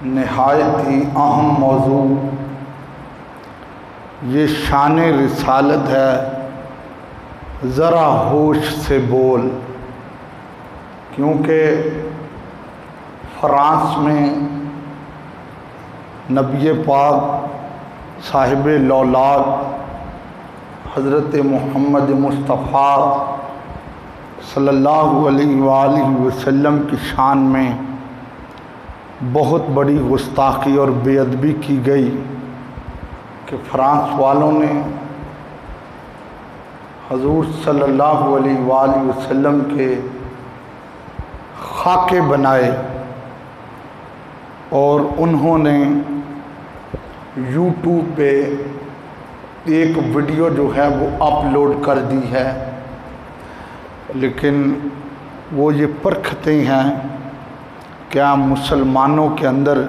نہایت ہی اہم موضوع یہ شان رسالت ہے، ذرا ہوش سے بول۔ کیونکہ فرانس میں نبی پاک صاحب لولاک حضرت محمد مصطفیٰ صلی اللہ علیہ وآلہ وسلم کی شان میں بہت بڑی گستاخی اور بے ادبی کی گئی کہ فرانس والوں نے حضور صلی اللہ علیہ وآلہ وسلم کے خاکے بنائے اور انہوں نے یوٹیوب پہ ایک ویڈیو جو ہے وہ اپلوڈ کر دی ہے، لیکن وہ یہ پرکھتے ہیں کیا مسلمانوں کے اندر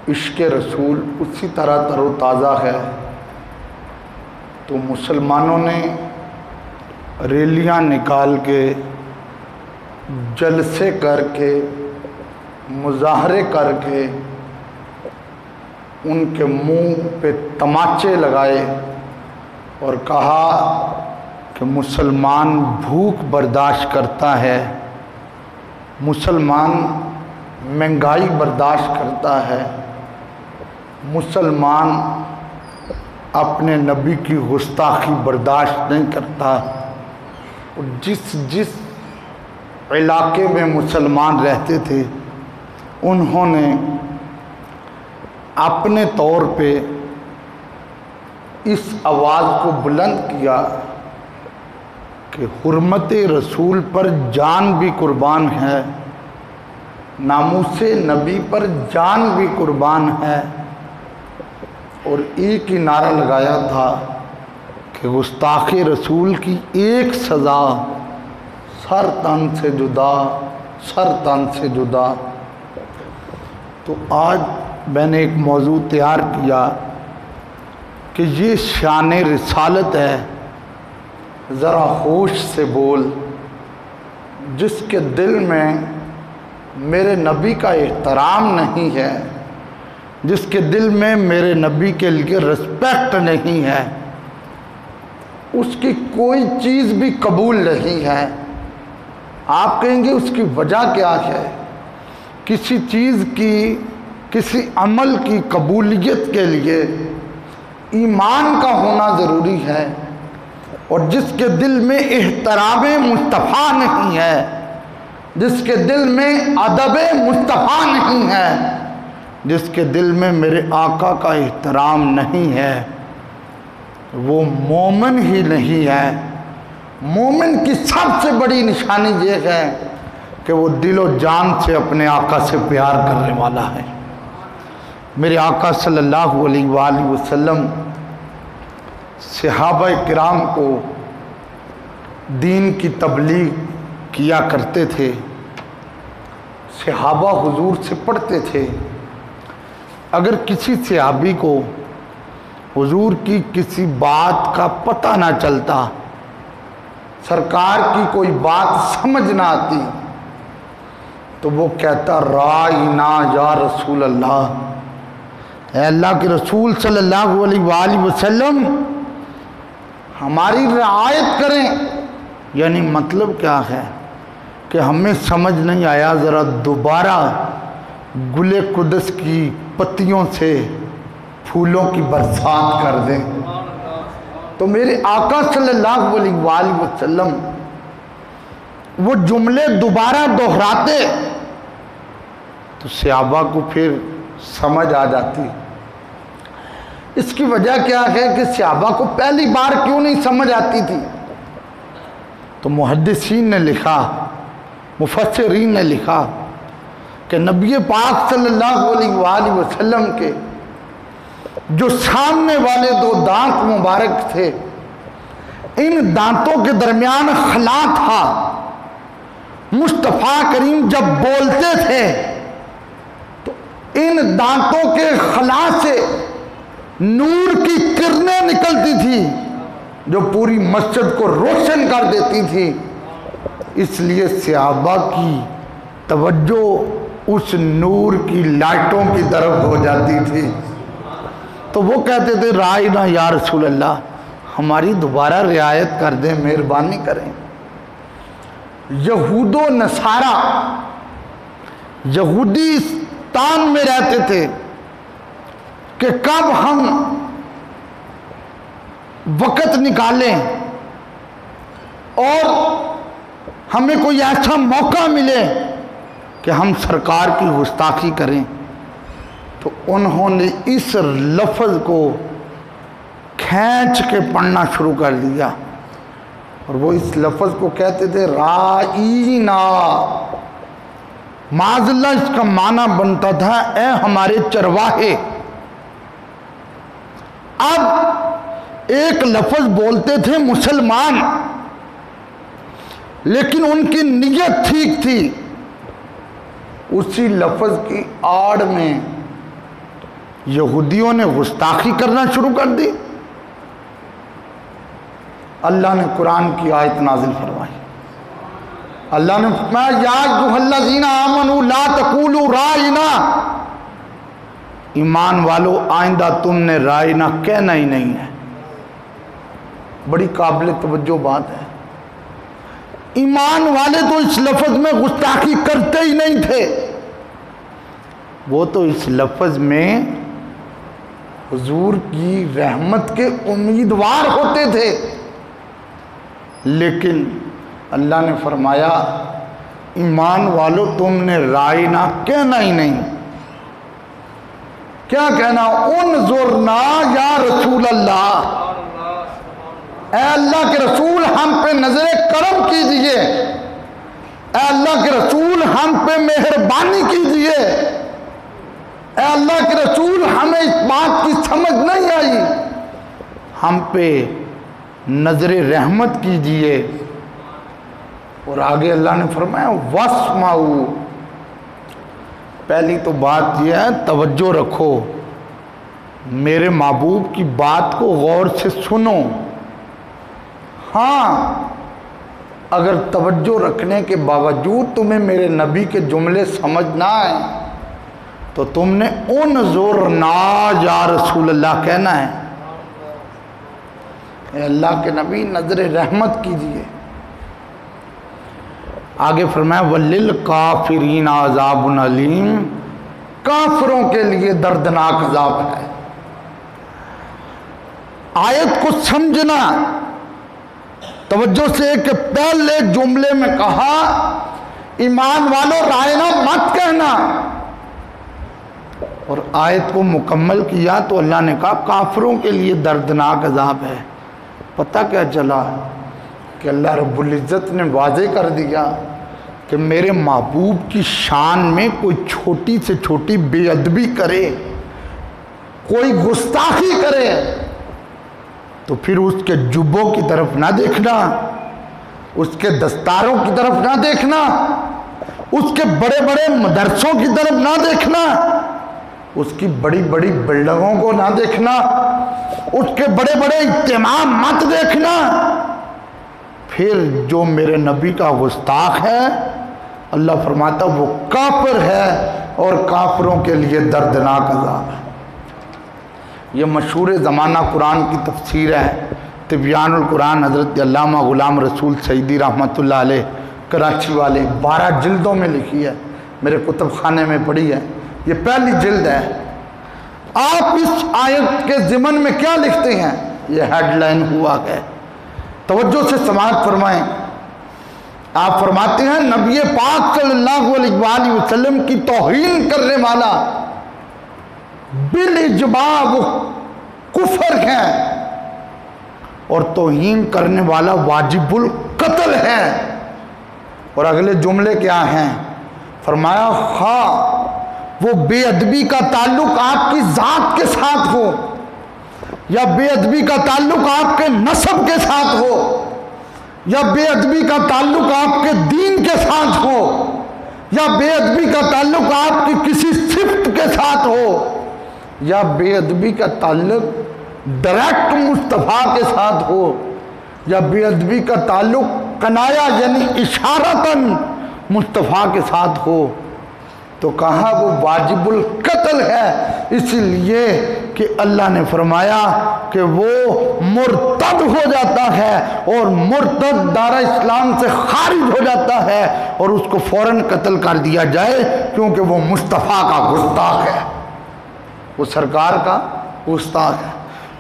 عشق رسول اسی طرح تر و تازہ ہے؟ تو مسلمانوں نے ریلیاں نکال کے، جلسے کر کے، مظاہرے کر کے ان کے منہ پہ تماچے لگائے اور کہا کہ مسلمان بھوک برداشت کرتا ہے، مسلمان مہنگائی برداشت کرتا ہے، مسلمان اپنے نبی کی گستاخی برداشت نہیں کرتا۔ اور جس علاقے میں مسلمان رہتے تھے انہوں نے اپنے طور پہ اس آواز کو بلند کیا کہ حرمت رسول پر جان بھی قربان ہے، ناموس نبی پر جان بھی قربان ہے، اور ایک ہی نعرہ لگایا تھا کہ گستاخ رسول کی ایک سزا، سر تن سے جدا، سر تن سے جدا۔ تو آج میں نے ایک موضوع تیار کیا کہ یہ شان رسالت ہے، ذرا ہوش سے بول۔ جس کے دل میں میرے نبی کا احترام نہیں ہے، جس کے دل میں میرے نبی کے لیے رسپیکٹ نہیں ہے، اس کی کوئی چیز بھی قبول نہیں ہے۔ آپ کہیں گے اس کی وجہ کیا ہے؟ کسی چیز کی، کسی عمل کی قبولیت کے لیے ایمان کا ہونا ضروری ہے، اور جس کے دل میں احترام مصطفیٰ نہیں ہے، جس کے دل میں ادب مصطفیٰ نہیں ہے، جس کے دل میں میرے آقا کا احترام نہیں ہے، وہ مومن ہی نہیں ہے۔ مومن کی سب سے بڑی نشانی یہ ہے کہ وہ دل و جان سے اپنے آقا سے پیار کرنے والا ہے۔ میرے آقا صلی اللہ علیہ وآلہ وسلم صحابہ کرام کو دین کی تبلیغ کیا کرتے تھے، صحابہ حضور سے پڑھتے تھے۔ اگر کسی صحابی کو حضور کی کسی بات کا پتہ نہ چلتا، سرکار کی کوئی بات سمجھ نہ آتی، تو وہ کہتا رائنا یا رسول اللہ، اے اللہ کے رسول صلی اللہ علیہ وآلہ وسلم ہماری رعایت کریں۔ یعنی مطلب کیا ہے کہ ہمیں سمجھ نہیں آیا، ذرا دوبارہ گل قدس کی پتیوں سے پھولوں کی برسات کر دیں۔ تو میرے آقا صلی اللہ علیہ وآلہ وسلم وہ جملے دوبارہ دہراتے تو صحابہ کو پھر سمجھ آ جاتی۔ اس کی وجہ کیا ہے کہ صحابہ کو پہلی بار کیوں نہیں سمجھ آتی تھی؟ تو محدثین نے لکھا، مفسرین نے لکھا کہ نبی پاک صلی اللہ علیہ وآلہ وسلم کے جو سامنے والے دو دانت مبارک تھے، ان دانتوں کے درمیان خلا تھا۔ مصطفیٰ کریم جب بولتے تھے تو ان دانتوں کے خلا سے نور کی کرنیں نکلتی تھی جو پوری مسجد کو روشن کر دیتی تھی۔ اس لیے صحابہ کی توجہ اس نور کی لائٹوں کی طرف ہو جاتی تھی۔ تو وہ کہتے تھے رائنا یا رسول اللہ، ہماری دوبارہ رعایت کر دیں، مہربانی کریں۔ یہود و نصارہ یہودیستان میں رہتے تھے کہ کب ہم وقت نکالیں اور ہمیں کوئی ایسا موقع ملے کہ ہم سرکار کی گستاخی کریں۔ تو انہوں نے اس لفظ کو کھینچ کے پڑھنا شروع کر دیا، اور وہ اس لفظ کو کہتے تھے رائینا۔ معاذ اللہ اس کا معنی بنتا تھا اے ہمارے چرواہے۔ اب ایک لفظ بولتے تھے مسلمان، لیکن ان کی نیت ٹھیک تھی، اسی لفظ کی آڑ میں یہودیوں نے گستاخی کرنا شروع کر دی۔ اللہ نے قرآن کی آیت نازل فرمائی، اللہ نے فرمایا یا ایھا الذین آمنوا لا تقولوا رائنا، ایمان والو آئندہ تم نے رائنا کہنا ہی نہیں ہے۔ بڑی قابل توجہ بات ہے، ایمان والے تو اس لفظ میں گستاخی کرتے ہی نہیں تھے، وہ تو اس لفظ میں حضور کی رحمت کے امیدوار ہوتے تھے، لیکن اللہ نے فرمایا ایمان والو تم نے رائنا کہنا ہی نہیں۔ کیا کہنا؟ انظرنا یا رسول اللہ، اے اللہ کے رسول ہم پہ نظر کرم کیجئے، اے اللہ کے رسول ہم پہ مہربانی کیجئے، اے اللہ کے رسول ہمیں اس بات کی سمجھ نہیں آئی، ہم پہ نظر رحمت کیجئے۔ اور آگے اللہ نے فرمایا وَاسْمَعُوا، پہلی تو بات یہ ہے توجہ رکھو، میرے محبوب کی بات کو غور سے سنو۔ ہاں اگر توجہ رکھنے کے باوجود تمہیں میرے نبی کے جملے سمجھ نہ آئے تو تم نے انظرنا یا رسول اللہ کہنا ہے، اے اللہ کے نبی نظر رحمت کیجئے۔ آگے فرمایا وَلِلْكَافِرِينَ عَذَابٌ عَلِيمٌ، کافروں کے لیے دردناک عذاب ہے۔ آیت کو سمجھنا توجہ سے کہ پہلے جملے میں کہا ایمان والو رائنا مت کہنا، اور آیت کو مکمل کیا تو اللہ نے کہا کافروں کے لیے دردناک عذاب ہے۔ پتہ کیا چلا کہ اللہ رب العزت نے واضح کر دیا کہ میرے محبوب کی شان میں کوئی چھوٹی سے چھوٹی بے ادبی کرے، کوئی گستاخی کرے تو پھر اس کے جبوں کی طرف نہ دیکھنا، اس کے دستاروں کی طرف نہ دیکھنا، اس کے بڑے بڑے مدرسوں کی طرف نہ دیکھنا، اس کی بڑی بڑی بلڈنگوں کو نہ دیکھنا، اس کے بڑے بڑے اہتمام مت دیکھنا۔ پھر جو میرے نبی کا گستاخ ہے اللہ فرماتا وہ کافر ہے اور کافروں کے لیے دردناک عذاب ہے۔ یہ مشہور زمانہ قرآن کی تفسیر ہے، تبیان القرآن، حضرت علامہ غلام رسول سعیدی رحمۃ اللہ علیہ کراچی والے، 12 جلدوں میں لکھی ہے، میرے کتب خانے میں پڑھی ہے، یہ پہلی جلد ہے۔ آپ اس آیت کے ضمن میں کیا لکھتے ہیں؟ یہ ہیڈ لائن ہوا ہے، توجہ سے سماعت فرمائیں۔ آپ فرماتے ہیں نبی پاک صلی اللہ علیہ وآلہ وسلم کی توہین کرنے والا بالاجماع وہ کفر ہے، اور توہین کرنے والا واجب القتل ہے۔ اور اگلے جملے کیا ہیں؟ فرمایا خواہ وہ بے ادبی کا تعلق آپ کی ذات کے ساتھ ہو، یا بے ادبی کا تعلق آپ کے نسب کے ساتھ ہو، یا بے ادبی کا تعلق آپ کے دین کے ساتھ ہو، یا بے ادبی کا تعلق آپ کی کسی صفت کے ساتھ ہو، یا بے ادبی کا تعلق ڈائریکٹ مصطفیٰ کے ساتھ ہو، یا بے ادبی کا تعلق کنایا یعنی اشارتاً مصطفیٰ کے ساتھ ہو، تو کہا وہ واجب القتل ہے، اس لیے کہ اللہ نے فرمایا کہ وہ مرتد ہو جاتا ہے اور مرتد دار اسلام سے خارج ہو جاتا ہے اور اس کو فوراً قتل کر دیا جائے، کیونکہ وہ مصطفیٰ کا گستاخ ہے، وہ سرکار کا گستاخ ہے۔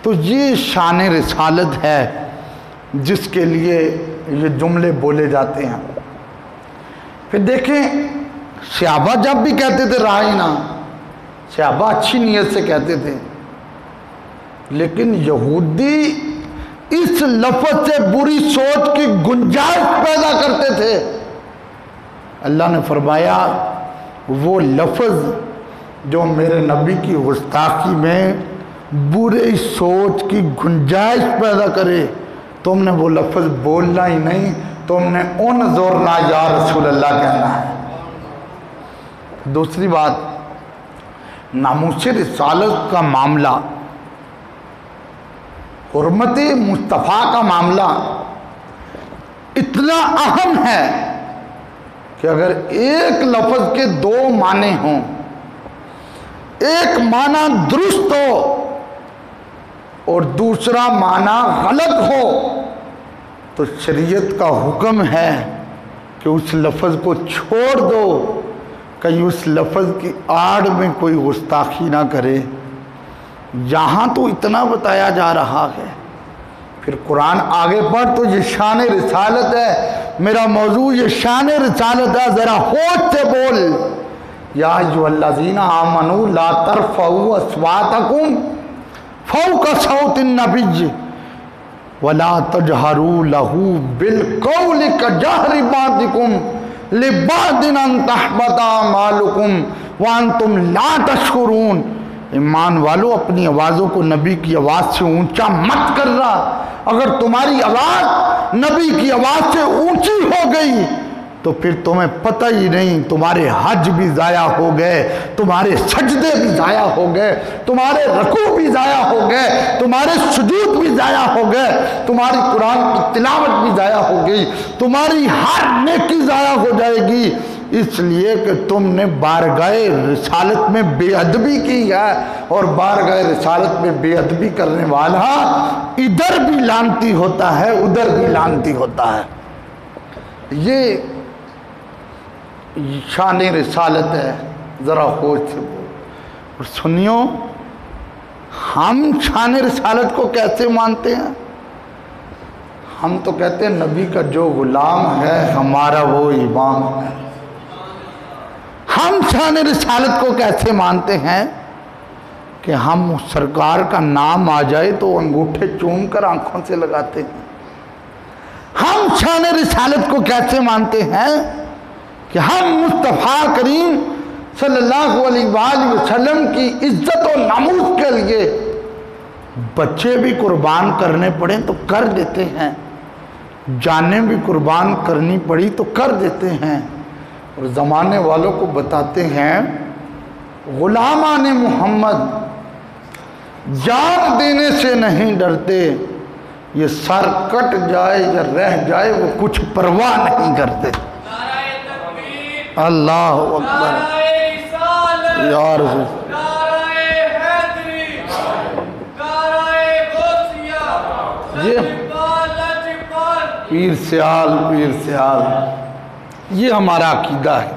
تو یہ شان رسالت ہے جس کے لیے یہ جملے بولے جاتے ہیں۔ پھر دیکھیں صحابہ جب بھی کہتے تھے رائنا، صحابہ اچھی نیت سے کہتے تھے، لیکن یہودی اس لفظ سے بری سوچ کی گنجائش پیدا کرتے تھے۔ اللہ نے فرمایا وہ لفظ جو میرے نبی کی گستاخی میں بری سوچ کی گنجائش پیدا کرے، تم نے وہ لفظ بولنا ہی نہیں، تم نے انظرنا یا رسول اللہ کہنا ہے۔ دوسری بات، ناموس رسالت کا معاملہ، حرمت مصطفیٰ کا معاملہ اتنا اہم ہے کہ اگر ایک لفظ کے دو معنی ہوں، ایک معنی درست ہو اور دوسرا معنی غلط ہو، تو شریعت کا حکم ہے کہ اس لفظ کو چھوڑ دو، کہیں اس لفظ کی آڑ میں کوئی گستاخی نہ کرے۔ یہاں تو اتنا بتایا جا رہا ہے، پھر قرآن آگے پڑھ تو یہ شان رسالت ہے، میرا موضوع یہ شان رسالت ہے، ذرا ہوش سے بول۔ یا ایھا الذین آمنوا لا ترفعوا اصواتکم فوق صوت النبی ولا تجہروا لہ بالقول کجہر بعضکم لبعض ان تحبط اعمالکم وانتم لا تشعرون۔ ایمان والو، اپنی آوازوں کو نبی کی آواز سے اونچا مت کرنا۔ اگر تمہاری آواز نبی کی آواز سے اونچی ہو گئی تو پھر تمہیں پتہ ہی نہیں، تمہارے حج بھی ضائع ہو گئے، تمہارے سجدے بھی ضائع ہو گئے، تمہارے رکوع بھی ضائع ہو گئے، تمہارے سجود بھی ضائع ہو گئے، تمہاری قرآن کی تلاوت بھی ضائع ہو گئی، تمہاری ہر نیکی ضائع ہو جائے گی، اس لیے کہ تم نے بارگاہ رسالت میں بے ادبی کی ہے، اور بارگاہ رسالت میں بے ادبی کرنے والا ادھر بھی لعنتی ہوتا ہے، ادھر بھی لعنتی ہوتا ہے۔ یہ شان رسالت ہے، ذرا ہوش سے بول۔ اور سنیو، ہم شان رسالت کو کیسے مانتے ہیں؟ ہم تو کہتے ہیں نبی کا جو غلام ہے ہمارا وہ امام ہے۔ ہم شان رسالت کو کیسے مانتے ہیں کہ ہم سرکار کا نام آ جائے تو انگوٹھے چوم کر آنکھوں سے لگاتے ہیں۔ ہم شان رسالت کو کیسے مانتے ہیں کہ ہم مصطفیٰ کریم صلی اللہ علیہ وآلہ وسلم کی عزت و ناموس کے لیے بچے بھی قربان کرنے پڑیں تو کر دیتے ہیں، جانیں بھی قربان کرنی پڑی تو کر دیتے ہیں، اور زمانے والوں کو بتاتے ہیں غلامان محمد جان دینے سے نہیں ڈرتے، یہ سر کٹ جائے یا رہ جائے وہ کچھ پرواہ نہیں کرتے۔ اللہ اکبر یا رسول یہ پیر سیال یہ ہمارا عقیدہ ہے،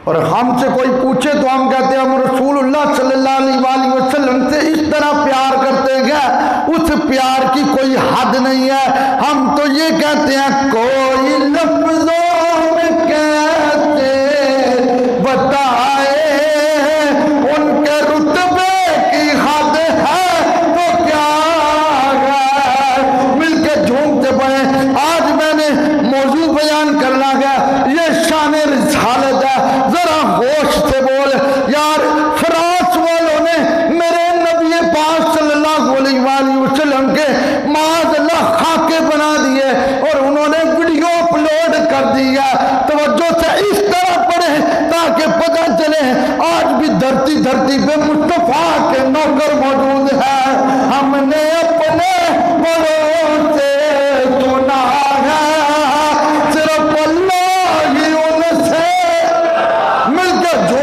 اور ہم سے کوئی پوچھے تو ہم کہتے ہیں ہم رسول اللہ صلی اللہ علیہ وآلہ وسلم سے اس طرح پیار کرتے ہیں، اس پیار کی کوئی حد نہیں ہے۔ ہم تو یہ کہتے ہیں کوئی لفظوں میں کہتے بتائے ان کے رتبے کی حد ہے تو کیا ہے، مل کے جھومتے پڑے۔ آج میں نے موضوع بیان کرنا گیا، یہ شان رسالت ہے، ذرا ہوش سے بول یار۔ فرانس والوں نے میرے نبی پاک صلی اللہ علیہ وآلہ وسلم کے معاذ اللہ خاکے بنا دیے اور انہوں نے ویڈیو اپلوڈ کر دیا۔ توجہ سے اس طرح پڑھیں تاکہ پتہ چلے آج بھی دھرتی پہ مصطفیٰ کے نوکر موجود ہیں۔ ہم نے اپنے بڑوں سے سنا ہے صرف اللہ ہی ان سے مل کے جو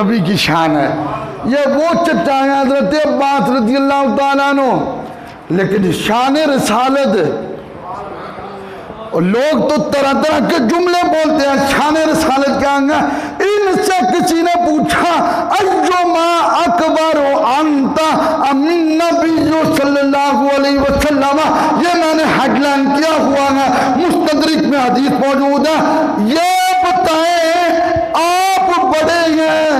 نبی کی شان ہے. یہ وہ چچا ہیں حضرت عباس رضی اللہ تعالیٰ عنہ. لیکن شان رسالت، اور لوگ تو طرح طرح کے جملے بولتے ہیں شان رسالت کیا ہے. ان سے کسی نے پوچھا ایما اکبر انت ام النبی صلی اللہ علیہ وسلم، یہ میں نے ہیڈ لائن کیا ہوا ہے، مستدرک میں حدیث موجود ہے. یہ بتائیں آپ بڑے ہیں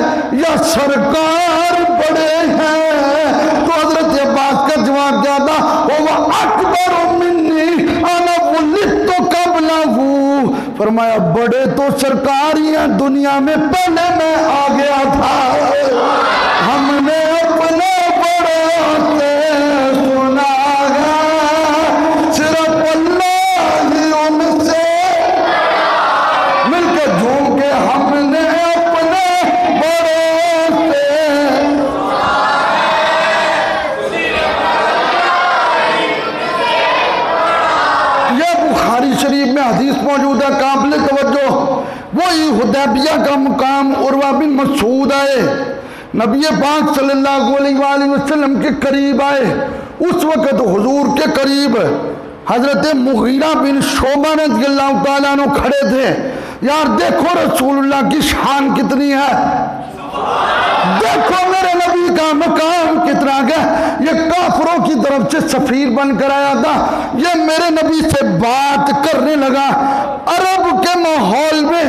یا سرکار بڑے ہیں؟ تو حضرت عباس کا جواب کیا تھا؟ وہ اکبر منی انا ولدت قبلہ. فرمایا بڑے تو سرکار ہی ہیں، دنیا میں پہلے میں آ گیا تھا. ہم نے اپنے بڑوں سے سنا ہے، صرف اللہ ہی ان سے مل کے جھوم کے ہم نے اپنے بڑوں سے. یہ بخاری شریف میں حدیث موجود ہے قابل توجہ. وہی حدیبیہ کا مقام عروہ بن مسعود آئے، نبی پاک صلی اللہ علیہ وآلہ وسلم کے قریب آئے. اس وقت حضور کے قریب حضرت مغیرہ بن شعبہ رضی اللہ تعالیٰ عنہ کھڑے تھے. یار دیکھو رسول اللہ کی شان کتنی ہے، دیکھو میرے نبی کا مقام کتنا گیا. یہ کافروں کی طرف سے سفیر بن کر آیا تھا، یہ میرے نبی سے بات کرنے لگا. عرب کے ماحول میں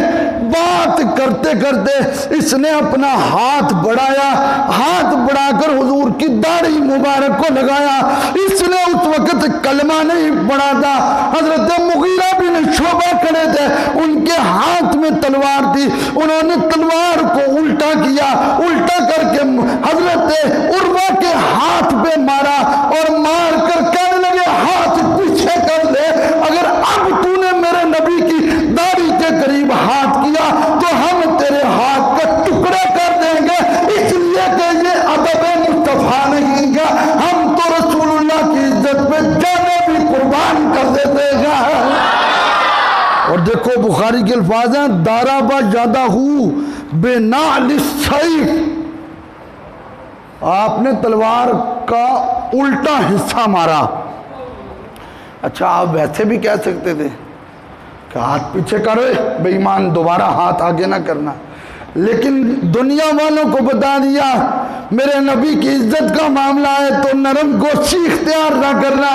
بات کرتے کرتے اس نے اپنا ہاتھ بڑھایا، ہاتھ بڑھا کر حضور کی داڑھی مبارک کو لگایا. اس نے اس وقت کلمہ نہیں پڑھا تھا. حضرت مغیرہ بن شعبہ کھڑے تھے، ان کے ہاتھ میں تلوار تھی، انہوں نے تلوار کو الٹا کیا، الٹا کر کے حضرت عروہ کے ہاتھ پہ مارا اور مار کر کہنے لگے ہاتھ پیچھے کر لے، اگر اب تو نے میرے نبی کی داڑھی کے قریب ہاتھ کیا تو ہم تیرے ہاتھ کا ٹکڑا کر دیں گے. اس لیے کہ یہ ادب مصطفیٰ نہیں گا، ہم تو رسول اللہ کی عزت پہ جانے بھی قربان کر دیتے گا. اور دیکھو بخاری کے الفاظ ہیں دارابا زیادہ ہو بے نعل السیف، آپ نے تلوار کا الٹا حصہ مارا. اچھا آپ ویسے بھی کہہ سکتے تھے کہ ہاتھ پیچھے کرو بے ایمان، دوبارہ ہاتھ آگے نہ کرنا. لیکن دنیا والوں کو بتا دیا میرے نبی کی عزت کا معاملہ ہے تو نرم گوشی اختیار نہ کرنا.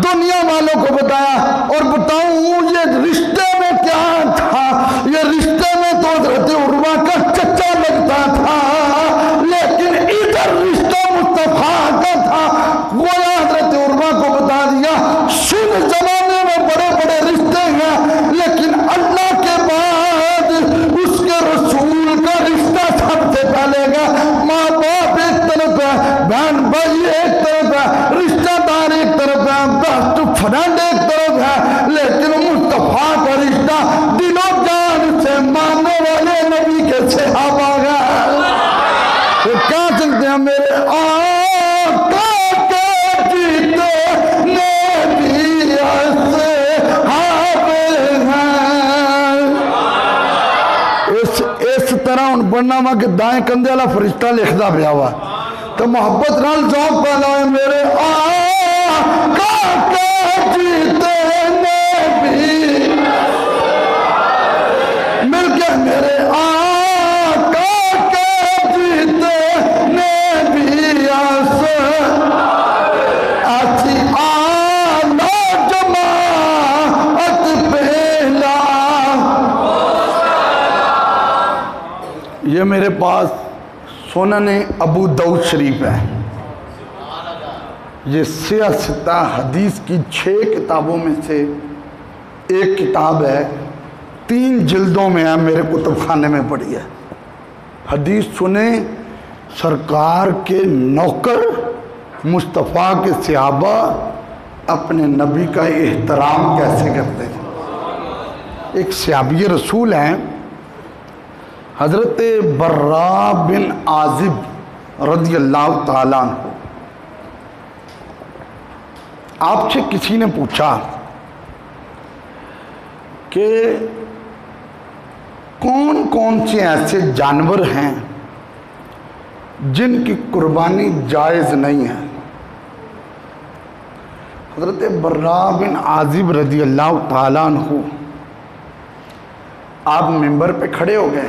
دنیا والوں کو بتایا. اور بتاؤں یہ رشتے میں کیا تھا، یہ رشتے میں تو حضرت عروہ کا چچا لگتا تھا، لیکن ادھر رشتہ مصطفیٰ کا تھا. گویا حضرت عروہ کو بتا دیا سن زمانے میں بڑے بڑے رشتے ہیں، لیکن اللہ کے بعد اس کے رسول کا رشتہ سب سے پہلے گا. ماں باپ ایک طرف ہے، بہن بھائی ایک طرف ہے، رشتہ دار ایک طرف ہے، بیسٹ فرینڈ ایک طرف ہے، لیکن مصطفیٰ کا رشتہ دل و جان سے ماننے والے نبی کے صحابہ کا. تو کیا چلتے ہیں میرے آقا کے جیتے نبی اصحاب ہیں. اس طرح ان پڑھنا ہوا کہ دائیں کندھے والا فرشتہ لکھدا پیا ہوا تو محبت نال ذوق پیدا ہے میرے آقا کے جیتے نبی مل کے میرے آقا کے جیتے نبی ایسی آلہ جماعت پہلا. یہ میرے پاس سنن ابو داؤد شریف ہے، یہ سیاستہ حدیث کی 6 کتابوں میں سے ایک کتاب ہے، 3 جلدوں میں ہے، میرے کتب خانے میں پڑھی ہے. حدیث سنیں سرکار کے نوکر مصطفیٰ کے صحابہ اپنے نبی کا احترام کیسے کرتے ہیں. ایک صحابی رسول ہیں حضرت برا بن عازب رضی اللہ تعالیٰ عنہ. آپ سے کسی نے پوچھا کہ کون کون سے ایسے جانور ہیں جن کی قربانی جائز نہیں ہے؟ حضرت براء بن عازب رضی اللہ تعالیٰ عنہ آپ ممبر پہ کھڑے ہو گئے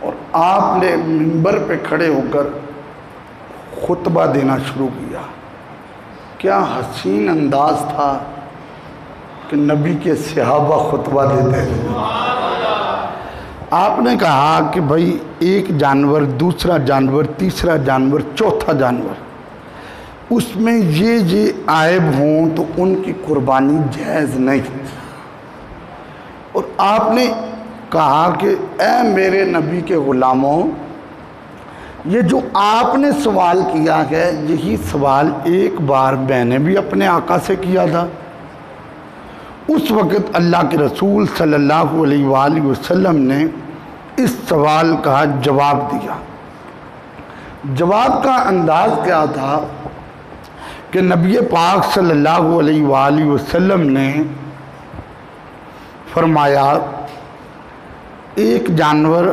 اور آپ نے ممبر پہ کھڑے ہو کر خطبہ دینا شروع کیا۔ کیا حسین انداز تھا کہ نبی کے صحابہ خطبہ دیتے تھے۔ آپ نے کہا کہ بھائی ایک جانور، دوسرا جانور، تیسرا جانور، چوتھا جانور، اس میں یہ عیب ہوں تو ان کی قربانی جائز نہیں۔ اور آپ نے کہا کہ اے میرے نبی کے غلاموں، یہ جو آپ نے سوال کیا ہے یہی سوال ایک بار میں نے بھی اپنے آقا سے کیا تھا۔ اس وقت اللہ کے رسول صلی اللہ علیہ وآلہ وسلم نے اس سوال کا جواب دیا۔ جواب کا انداز کیا تھا کہ نبی پاک صلی اللہ علیہ وآلہ وسلم نے فرمایا ایک جانور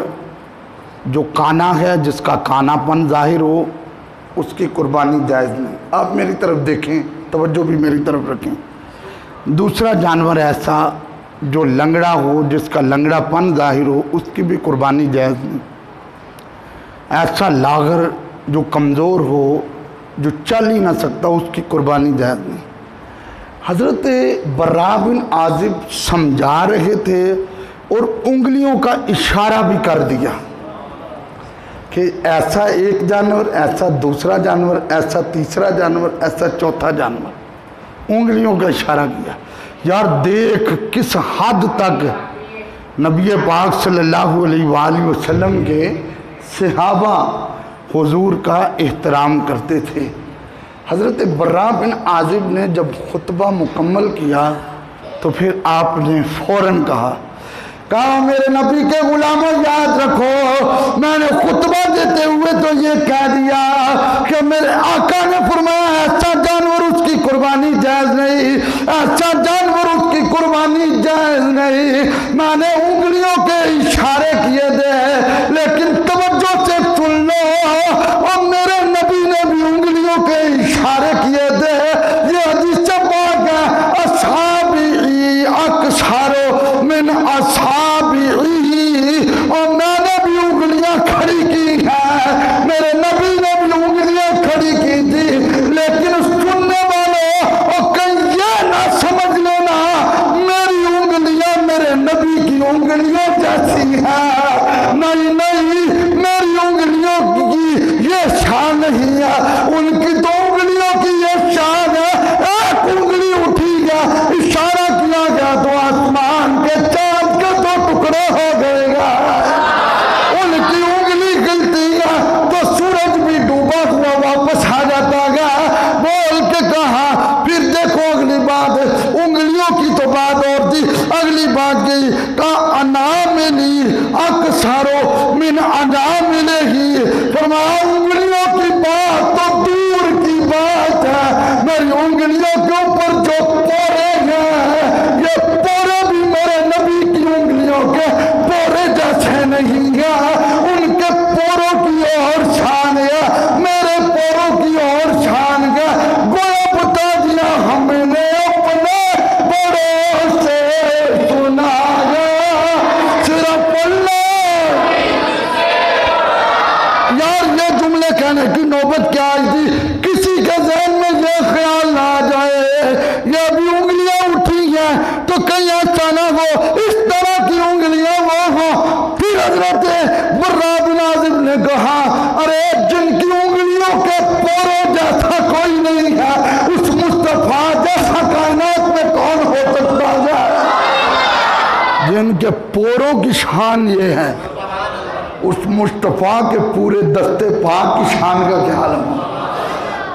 جو کانا ہے، جس کا کانا پن ظاہر ہو، اس کی قربانی جائز نہیں۔ آپ میری طرف دیکھیں، توجہ بھی میری طرف رکھیں۔ دوسرا جانور ایسا جو لنگڑا ہو، جس کا لنگڑا پن ظاہر ہو، اس کی بھی قربانی جائز نہیں۔ ایسا لاغر جو کمزور ہو، جو چل ہی نہ سکتا، اس کی قربانی جائز نہیں۔ حضرت براء بن عازب سمجھا رہے تھے اور انگلیوں کا اشارہ بھی کر دیا کہ ایسا ایک جانور، ایسا دوسرا جانور، ایسا تیسرا جانور، ایسا چوتھا جانور، انگلیوں کا اشارہ کیا۔ یار دیکھ کس حد تک نبی پاک صلی اللہ علیہ وآلہ وسلم کے صحابہ حضور کا احترام کرتے تھے۔ حضرت براء بن عازب نے جب خطبہ مکمل کیا تو پھر آپ نے فوراً کہا میرے نبی کے غلاموں یاد رکھو، میں نے خطبہ دیتے ہوئے تو یہ کہہ دیا کہ میرے آقا نے فرمایا ایسا جانور اس کی قربانی جائز نہیں، ایسا جانور اس کی قربانی جائز نہیں۔ میں نے انگلیوں کے اشارے کیے تھے، لیکن توجہ سے سن لو، اور میرے نبی نے بھی انگلیوں کے اشارے کیے تھے۔ یہ حدیث پاک ہے، اصحابی اکثر من اصحابی، اور میں نے بھی انگلیاں کھڑی کی ہیں، میرے نبی نے بھی انگلیاں کھڑی کی تھی۔ لیکن سننے والوں اور کہیں یہ نہ سمجھ لینا میری انگلیاں میرے نبی کی انگلیوں جیسی ہیں، نہیں نہیں، میری انگلیوں کی یہ شان نہیں ہے، ان کی تو انگلیوں کی یہ شان ہے۔ ایک انگلی اٹھی گیا، اشارہ کیا گیا تو آسمان کے چاند کے دو ٹکڑے ہو گئے گا۔ ان کی انگلی گلتی ہے تو سورج بھی ڈوبا ہوا واپس آ جاتا گا۔ بول کے کہا پھر دیکھو اگلی بات، انگلیوں کی تو بات اور تھی، اگلی بات گئی کہا اناملی اکثر من اناملہ، فرمایا انگلیوں کی بات تو دور کی بات ہے، میری انگلیوں کے اوپر جو پورے ہیں یہ پورے بھی میرے نبی کی انگلیوں کے پورے جیسے نہیں ہیں، ان کے پوروں کی اور شان ہے، میرے پوروں کی اور شان ہے۔ گویا بتا دیا ہم نے اپنے بڑوں سے سنا ہے، صرف اللہ۔ یار یہ جملے کہنے کی نوبت کیا آئی تھی؟ کسی کے ذہن میں یہ خیال نہ آ جائے یہ بھی انگلیاں اٹھی ہیں تو کہیں ایسا نہ ہو اس طرح کی انگلیاں وہ ہوں۔ پھر حضرت براء بن عازب نے کہا ارے جن کی انگلیوں کے پوروں جیسا کوئی نہیں ہے، اس مصطفیٰ جیسا کائنات میں کون ہو سکتا ہے؟ جن کے پوروں کی شان یہ ہے، اس مصطفیٰ کے پورے دستے پاک کی شان کا کیا عالم ہے۔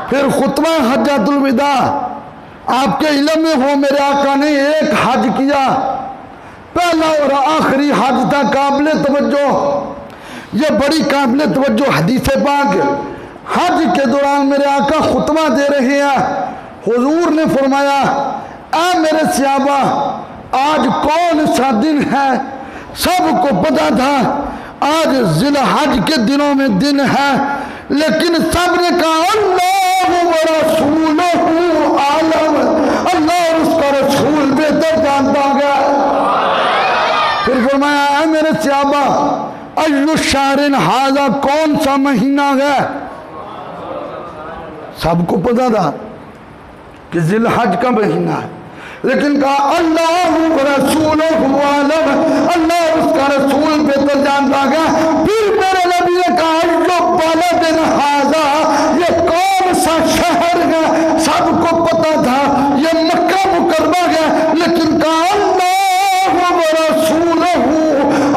پھر خطبہ حجۃ الوداع، آپ کے علم میں ہو میرے آقا نے ایک حج کیا، پہلا اور آخری حج تھا، قابل توجہ، یہ بڑی قابل توجہ حدیث پاک۔ حج کے دوران میرے آقا خطبہ دے رہے ہیں، حضور نے فرمایا اے میرے صحابہ آج کون سا دن ہے سب کو پتا تھا آج ذی الحج کے دنوں میں دن ہے، لیکن سب نے کہا اللہ ورسولہ عالم، اللہ اور اس کا رسول بہتر جانتا گیا۔ پھر فرمایا اے میرے صحابہ ایو شہر ھذا، کون سا مہینہ ہے؟ سب کو پتا تھا کہ ذی الحج کا مہینہ ہے، لیکن کہا اللہ ورسولہ عالم، اللہ اور اس کا رسول بہتر جانتا گیا۔ پھر میرے نبی نے کہا ایو بلد ھذا، یہ کون سا شہر ہے؟ سب کو پتا تھا یہ مکہ مکرمہ ہے، لیکن کہا اللہ ورسولہ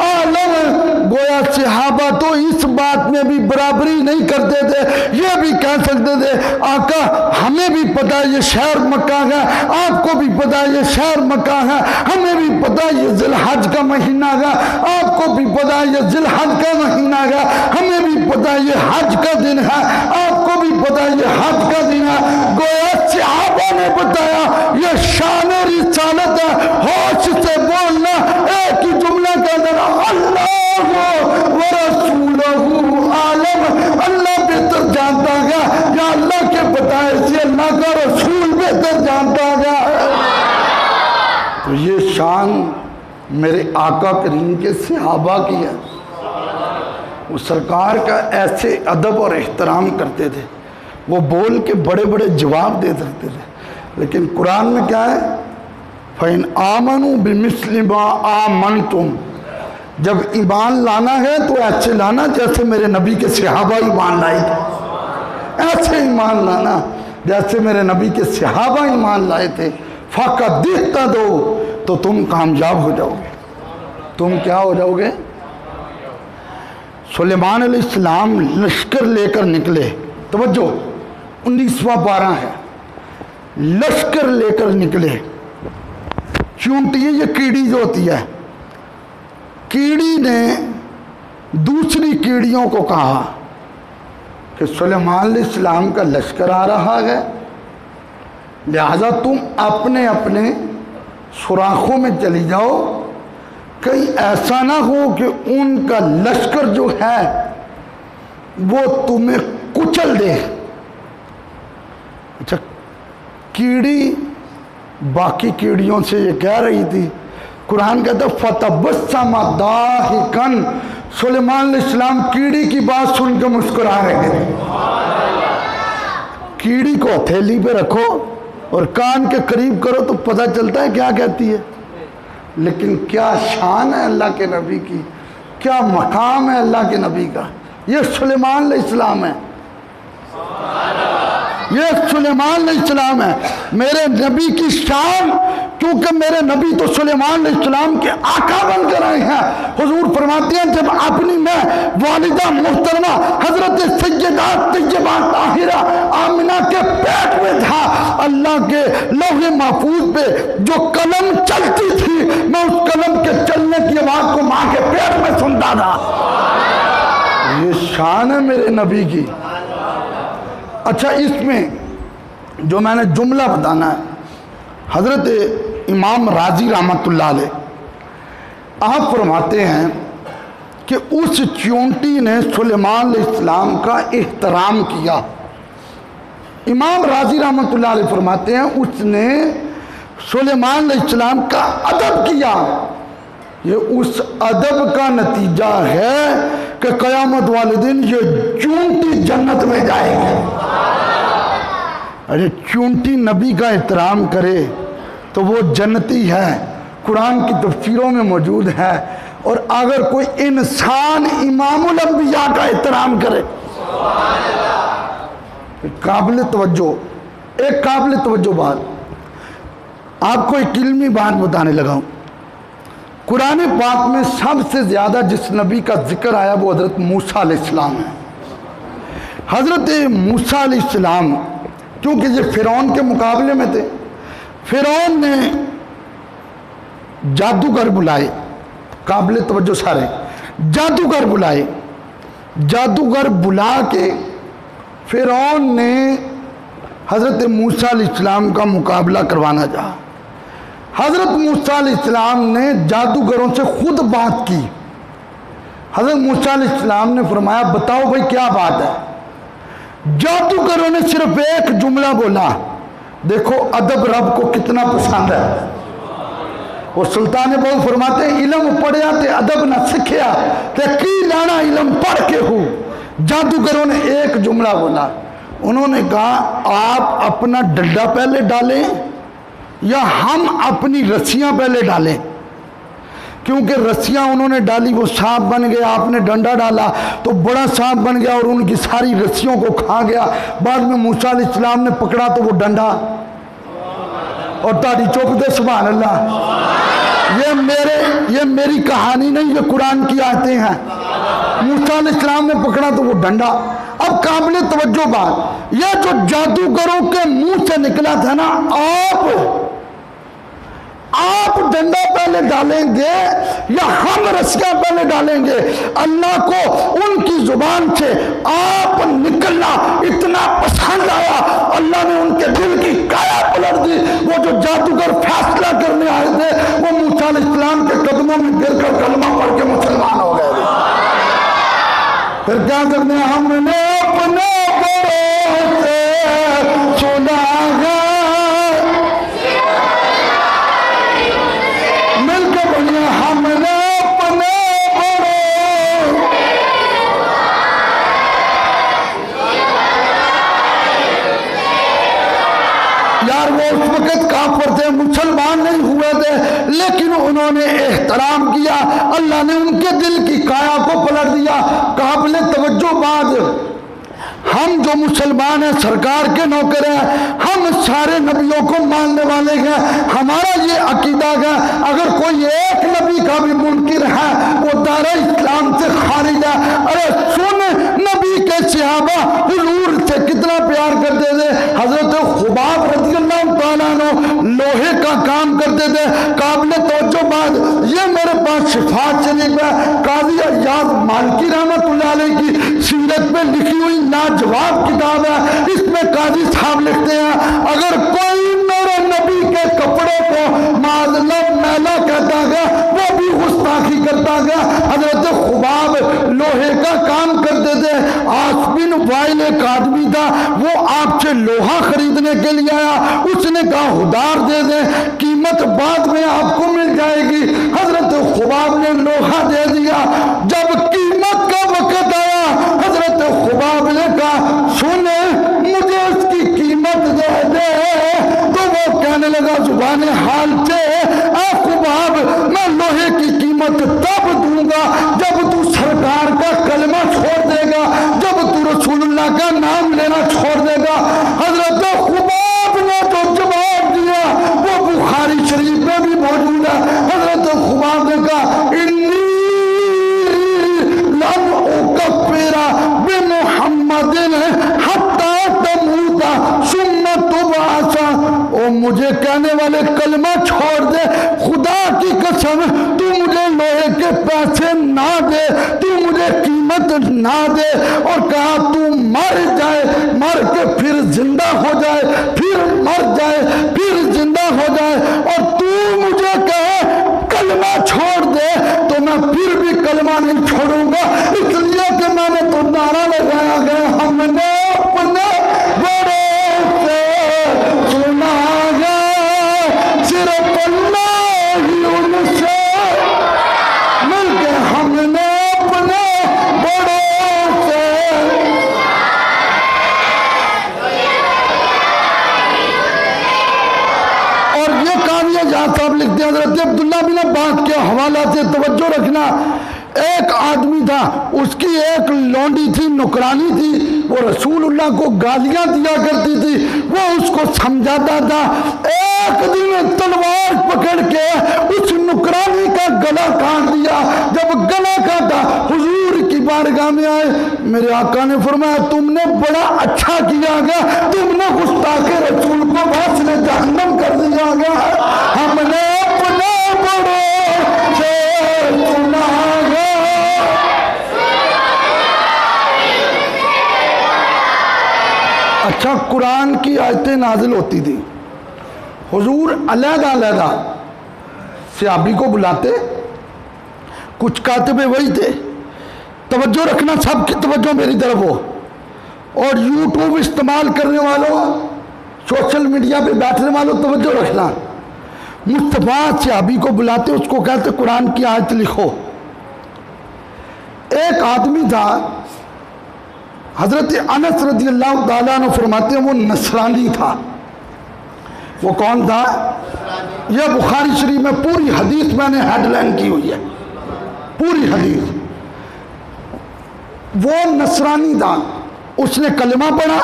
عالم۔ گویا صحابہ تو اس بات میں بھی برابری نہیں کرتے تھے، یہ بھی کہہ سکتے تھے آقا ہمیں بھی پتا ہے یہ شہر مکہ ہے، آپ کو بھی پتا ہے یہ شہر مکہ ہے، ہمیں بھی پتا ہے یہ ذی الحج کا مہینہ ہے، آپ کو بھی پتا ہے یہ ذی الحج کا مہینہ ہے، ہمیں بھی پتا ہے یہ حج کا دن ہے، آپ کو بھی پتا ہے یہ حج کا دن ہے۔ گویا صحابہ نے بتایا یہ شان رسالت ہے، ہوش سے بولنا، ایک ہی جملہ کہہ دینا اللہ ورسولہ عالم، اللہ بہتر جانتا گیا، یا اللہ کے بتائے سے اللہ کا رسول بہتر جانتا گیا۔ تو یہ شان میرے آقا کریم کے صحابہ کی ہے، وہ سرکار کا ایسے ادب اور احترام کرتے تھے، وہ بول کے بڑے بڑے جواب دے سکتے تھے، لیکن قرآن میں کیا ہے فَإِنْ آمَنُوا بِمِثْلِ مَا آمَنْتُمْ، جب ایمان لانا ہے تو ایسے لانا جیسے میرے نبی کے صحابہ ایمان لائے تھے، ایسے ایمان لانا جیسے میرے نبی کے صحابہ ایمان لائے تھے۔ فَقَدْ اهْتَدَوْا، تو تم کامیاب ہو جاؤ گے۔ تم کیا ہو جاؤ گے؟ سلیمان علیہ السلام لشکر لے کر نکلے، توجہ 19واں پارہ ہے، لشکر لے کر نکلے۔ چونٹی یہ کیڑی جو ہوتی ہے، کیڑی نے دوسری کیڑیوں کو کہا کہ سلیمان علیہ السلام کا لشکر آ رہا ہے، لہذا تم اپنے اپنے سوراخوں میں چلی جاؤ، کہیں ایسا نہ ہو کہ ان کا لشکر جو ہے وہ تمہیں کچل دے۔ اچھا، کیڑی باقی کیڑیوں سے یہ کہہ رہی تھی، قرآن کہتا ہے فَتَبَسَّمَ ضَاحِكًا، سلیمان علیہ السلام کیڑی کی بات سن کے مسکرا رہے تھے۔ کیڑی کو ہتھیلی پہ رکھو اور کان کے قریب کرو تو پتہ چلتا ہے کیا کہتی ہے، لیکن کیا شان ہے اللہ کے نبی کی، کیا مقام ہے اللہ کے نبی کا۔ یہ سلیمان علیہ السلام ہے، یہ سلیمان علیہ السلام ہے، میرے نبی کی شان، کیونکہ میرے نبی تو سلیمان علیہ السلام کے آقا بن کر آئے ہیں۔ حضور فرماتے ہیں جب اپنی میں والدہ محترمہ حضرت سیدہ طیبہ طاہرہ آمنہ کے پیٹ میں تھا، اللہ کے لوح محفوظ پہ جو قلم چلتی تھی، میں اس قلم کے چلنے کی آواز کو ماں کے پیٹ میں سنتا تھا۔ یہ شان ہے میرے نبی کی۔ اچھا، اس میں جو میں نے جملہ بتانا ہے، حضرت امام راضی رحمۃ اللہ علیہ آپ فرماتے ہیں کہ اس چونٹی نے سلیمان علیہ السلام کا احترام کیا۔ امام راضی رحمۃ اللہ علیہ فرماتے ہیں اس نے سلیمان علیہ السلام کا ادب کیا۔ یہ اس ادب کا نتیجہ ہے کہ قیامت والے دن یہ چونٹی جنت میں جائے گی۔ ارے چونٹی نبی کا احترام کرے تو وہ جنتی ہے، قرآن کی تفسیروں میں موجود ہے۔ اور اگر کوئی انسان امام الانبیاء کا احترام کرے، قابل توجہ، ایک قابل توجہ بات آپ کو ایک علمی بات بتانے لگا ہوں۔ قرآن پاک میں سب سے زیادہ جس نبی کا ذکر آیا وہ حضرت موسیٰ علیہ السلام ہے۔ حضرت موسیٰ علیہ السلام کیونکہ یہ فرعون کے مقابلے میں تھے، فرعون نے جادوگر بلائے، قابل توجہ سارے، جادوگر بلائے، جادوگر بلا کے فرعون نے حضرت موسیٰ علیہ السلام کا مقابلہ کروانا چاہا۔ حضرت موسیٰ علیہ السلام نے جادوگروں سے خود بات کی. حضرت موسیٰ علیہ السلام نے فرمایا بتاؤ بھائی کیا بات ہے. جادوگروں نے صرف ایک جملہ بولا. دیکھو ادب رب کو کتنا پسند ہے. اور سلطان بہو فرماتے ہیں علم پڑھیا تے ادب نہ سکھیا تے کی لانا علم پڑھ کے ہو. جادوگروں نے ایک جملہ بولا. انہوں نے کہا آپ اپنا ڈنڈا پہلے ڈالیں یا ہم اپنی رسیاں پہلے ڈالیں. کیونکہ رسیاں انہوں نے ڈالی وہ سانپ بن گیا, آپ نے ڈنڈا ڈالا تو بڑا سانپ بن گیا اور ان کی ساری رسیوں کو کھا گیا. بعد میں موسیٰ علیہ السلام نے پکڑا تو وہ ڈنڈا اور تاڑی چوپ دے. سبحان اللہ. یہ میری کہانی نہیں, یہ قرآن کی آیتیں ہیں. موسیٰ علیہ السلام نے پکڑا تو وہ ڈنڈا. اب قابل توجہ بات, یہ جو جادوگروں کے منہ سے نکلا تھا نا, آپ ڈنڈا پہلے ڈالیں گے یا ہم رسیاں پہلے ڈالیں گے. اللہ کو ان کی زبان سے آپ نکلنا اتنا پسند آیا, اللہ نے ان کے دل کی کایا پلٹ دی. وہ جو جادوگر فیصلہ کرنے آئے تھے وہ موسیٰ علیہ السلام کے قدموں میں گر کر کلمہ پڑھ کے مسلمان ہو گئے. پھر کیا کرتے ہیں, ہم نے اپنے بڑوں سے سنا ہے. مل کے بڑھیا, ہم نے اپنے بڑوں. یار وہ اس وقت کافر تھے, مسلمان نہیں ہوئے تھے, لیکن انہوں نے احترام کیا. اللہ نے ان کے دل کی کایا کو پلٹ دیا. قابل توجہ بات, ہم جو مسلمان ہیں سرکار کے نوکر ہیں, ہم سارے نبیوں کو ماننے والے ہیں. ہمارا یہ عقیدہ ہے اگر کوئی ایک نبی کا بھی منکر ہے وہ دار اسلام سے خارج ہے. ارے سن, نبی کے صحابہ حضور سے کتنا پیار کرتے تھے. حضرت خباب رضی اللہ تعالیٰ عنہ لوہے کا کام کرتے تھے. قابل توجہ بات, یہ میرے پاس شفاعت شریف ہے, قاضی ایاز مالکی رحمۃ اللہ علیہ کی سیرت میں لکھی ہوئی لاجواب کتاب ہے. اس میں قاضی صاحب لکھتے ہیں اگر کوئی میرے نبی کے کپڑے کو معاذ اللہ میلا کہتا گیا وہ بھی گستاخی کرتا گیا. حضرت خباب لوہے کا کام کرتے تھے. عاص بن وائل ایک آدمی تھا, وہ آپ سے لوہا خریدنے کے لیے آیا. اس نے کہا ادھار دے دیں, قیمت بعد میں آپ کو مل جائے گی. حضرت خباب نے لوہا دے دیا. جب قیمت کا وقت آیا حضرت خباب نے کہا سنے مجھے اس کی قیمت دے دے. تو وہ کہنے لگا زبان حال سے, اے خباب میں لوہے کی قیمت تب دوں گا جب تو سرکار کا کلمہ چھوڑ دے گا, جب تو رسول اللہ کا نام لینا چھوڑ دے گا. حضرت خباب نے جو جواب دیا وہ بخاری شریف میں بھی موجود ہے. حضرت خباب نے کہا انی لن اکفر بمحمد حتی تموت ثم تبعث. او مجھے کہنے والے کلمہ چھوڑ دے, خدا کی قسم تو مجھے لوہے کے پیسے نہ دے, تو مجھے قیمت نہ دے. اور کہا تو مر جائے, مر کے پھر زندہ ہو جائے, پھر مر جائے, پھر زندہ ہو جائے, اور تو مجھے کہے کلمہ چھوڑ دے تو میں پھر بھی کلمہ نہیں چھوڑوں گا. اس لیے کہ میں نے تو نعرہ لگایا گیا ہم نے اپنے بڑوں سے سنا ہے, صرف اللہ ہی ان سے مل کے ہم نے اپنے بڑوں سے. اور یہ قاضی اعجاز صاحب لکھتے ہیں حضرت عبداللہ بن عباس کے حوالہ سے توجہ رکھنا. ایک آدمی تھا, اس کی ایک لونڈی تھی, نکرانی تھی, وہ رسول اللہ کو گالیاں دیا کرتی تھی, وہ اس کو سمجھاتا تھا. ایک دن تلوار پکڑ کے اس نکرانی کا گلا کاٹ دیا. جب گلا کاٹا حضور کی بارگاہ میں آئے, میرے آقا نے فرمایا تم نے بڑا اچھا کیا گیا, تم نے گستاخ رسول کو واسطے جہنم کر دیا گیا. ہم نے اپنے بڑوں سے سنا ہے. اچھا, قرآن کی آیتیں نازل ہوتی تھی, حضور علیحدہ علیحدہ صحابی کو بلاتے، کچھ کاتب وہی تھے، توجہ رکھنا، سب کی توجہ میری طرف ہو، اور یوٹیوب استعمال کرنے والوں، سوشل میڈیا پہ بیٹھنے والوں توجہ رکھنا۔ مصطفیٰ صحابی کو بلاتے، اس کو کہتے قرآن کی آیت لکھو۔ ایک آدمی تھا، حضرت انس رضی اللہ تعالیٰ عنہ فرماتے ہیں وہ نصرانی تھا۔ وہ کون تھا؟ یہ بخاری شریف میں پوری حدیث میں نے ہیڈ لائن کی ہوئی ہے، پوری حدیث۔ وہ نصرانی تھا، اس نے کلمہ پڑھا،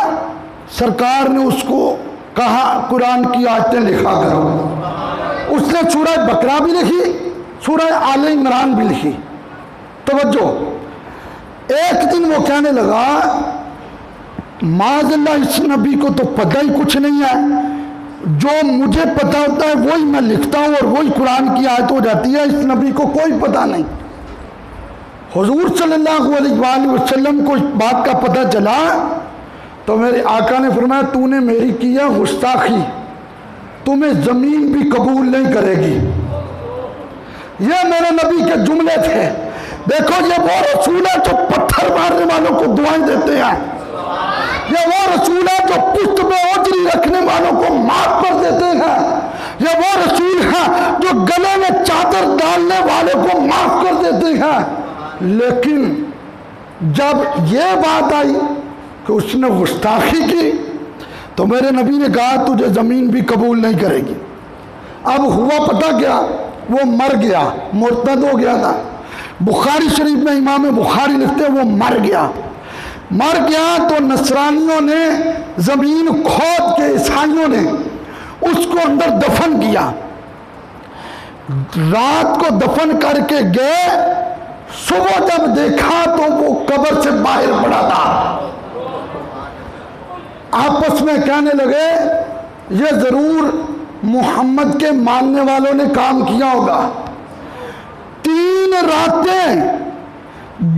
سرکار نے اس کو کہا قرآن کی آیتیں لکھا کرو۔ اس نے سورہ بقرہ بھی لکھی، سورہ آل عمران بھی لکھی۔ توجہ، ایک دن وہ کہنے لگا معاذ اللہ اس نبی کو تو پتہ ہی کچھ نہیں ہے، جو مجھے پتہ ہوتا ہے وہی میں لکھتا ہوں اور وہی قرآن کی آیت ہو جاتی ہے، اس نبی کو کوئی پتہ نہیں۔ حضور صلی اللہ علیہ وآلہ وسلم کو اس بات کا پتہ چلا تو میرے آقا نے فرمایا تو نے میری کی ہے گستاخی، تمہیں زمین بھی قبول نہیں کرے گی۔ یہ میرے نبی کے جملے تھے۔ دیکھو یہ وہ رسول ہے جو پتھر مارنے والوں کو دعائیں دیتے ہیں، یہ وہ رسول ہے جو پشت پہ اوجری رکھنے والوں کو معاف کر دیتے ہیں، یہ وہ رسول ہے جو گلے میں چادر ڈالنے والے کو معاف کر دیتے ہیں۔ لیکن جب یہ بات آئی کہ اس نے گستاخی کی تو میرے نبی نے کہا تجھے زمین بھی قبول نہیں کرے گی۔ اب ہوا پتہ کیا، وہ مر گیا، مرتد ہو گیا تھا۔ بخاری شریف میں امام بخاری لکھتے ہیں وہ مر گیا تو نصرانیوں نے زمین کھود کے، عیسائیوں نے اس کو اندر دفن کیا۔ رات کو دفن کر کے گئے، صبح جب دیکھا تو وہ قبر سے باہر پڑا تھا۔ آپس میں کہنے لگے یہ ضرور محمد کے ماننے والوں نے کام کیا ہوگا۔ 3 راتیں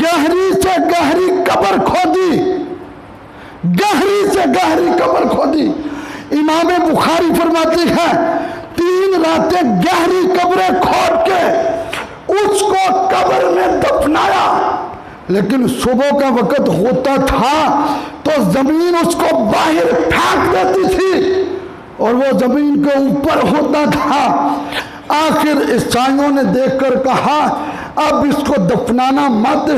گہری سے گہری قبر کھودی، گہری سے گہری قبر کھودی۔ امام بخاری فرماتے ہیں 3 راتیں گہری قبریں کھود کے اس کو قبر میں دفنایا، لیکن صبح کا وقت ہوتا تھا تو زمین اس کو باہر پھینک دیتی تھی اور وہ زمین کے اوپر ہوتا تھا۔ آخر عیسائیوں نے دیکھ کر کہا اب اس کو دفنانا مت،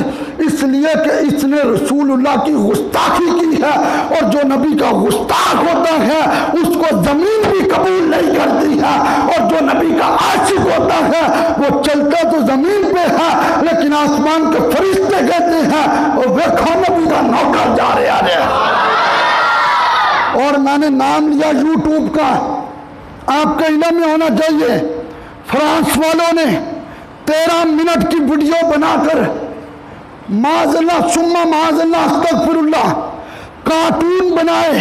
اس لیے کہ اس نے رسول اللہ کی گستاخی کی ہے، اور جو نبی کا گستاخ ہوتا ہے اس کو زمین بھی قبول نہیں کرتی ہے، اور جو نبی کا عاشق ہوتا ہے وہ چلتا تو زمین پہ ہے لیکن آسمان کے فرشتے کہتے ہیں اور دیکھو نبی کا نوکر جا رہا ہے۔ اور میں نے نام لیا یوٹیوب کا، آپ کا علم میں ہونا چاہیے، فرانس والوں نے 13 منٹ کی ویڈیو بنا کر معاذ اللہ ثم معاذ اللہ استغفر اللہ کارٹون بنائے،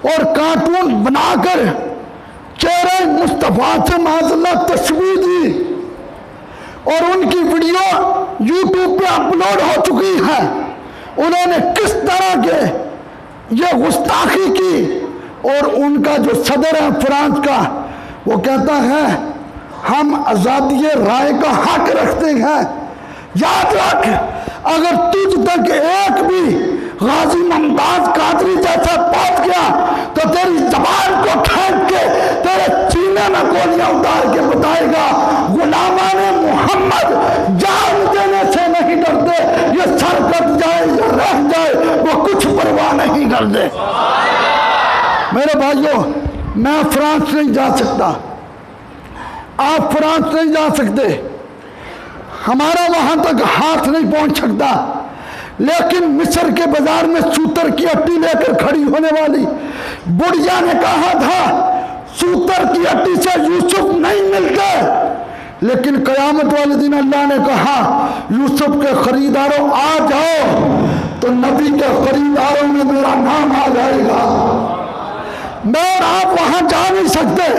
اور کارٹون بنا کر چہرے مصطفیٰ سے معاذ اللہ تشبیہ دی، اور ان کی ویڈیو یوٹیوب پہ اپلوڈ ہو چکی ہے۔ انہوں نے کس طرح کے یہ گستاخی کی، اور ان کا جو صدر ہے فرانس کا وہ کہتا ہے ہم آزادی رائے کا حق رکھتے ہیں۔ یاد رکھ اگر تجھ تک ایک بھی غازی ممتاز قادری جیسا پہنچ گیا تو تیری زبان کو کھینچ کے تیرے سینے میں گولیاں اتار کے بتائے گا غلامان محمد جان دینے سے نہیں ڈرتے، یہ سر کٹ جائے یا رہ جائے وہ کچھ پرواہ نہیں کرتے۔ میرے بھائیوں، میں فرانس نہیں جا سکتا، آپ فرانس نہیں جا سکتے، ہمارا وہاں تک ہاتھ نہیں پہنچ سکتا، لیکن مصر کے بازار میں سوتر کی ہٹی لے کر کھڑی ہونے والی بڑھیا نے کہا تھا سوتر کی ہٹی سے یوسف نہیں ملتے، لیکن قیامت والے دن اللہ نے کہا یوسف کے خریداروں آ جاؤ، تو نبی کے خریداروں میں میرا نام آ جائے گا۔ میں اور آپ وہاں جا نہیں سکتے،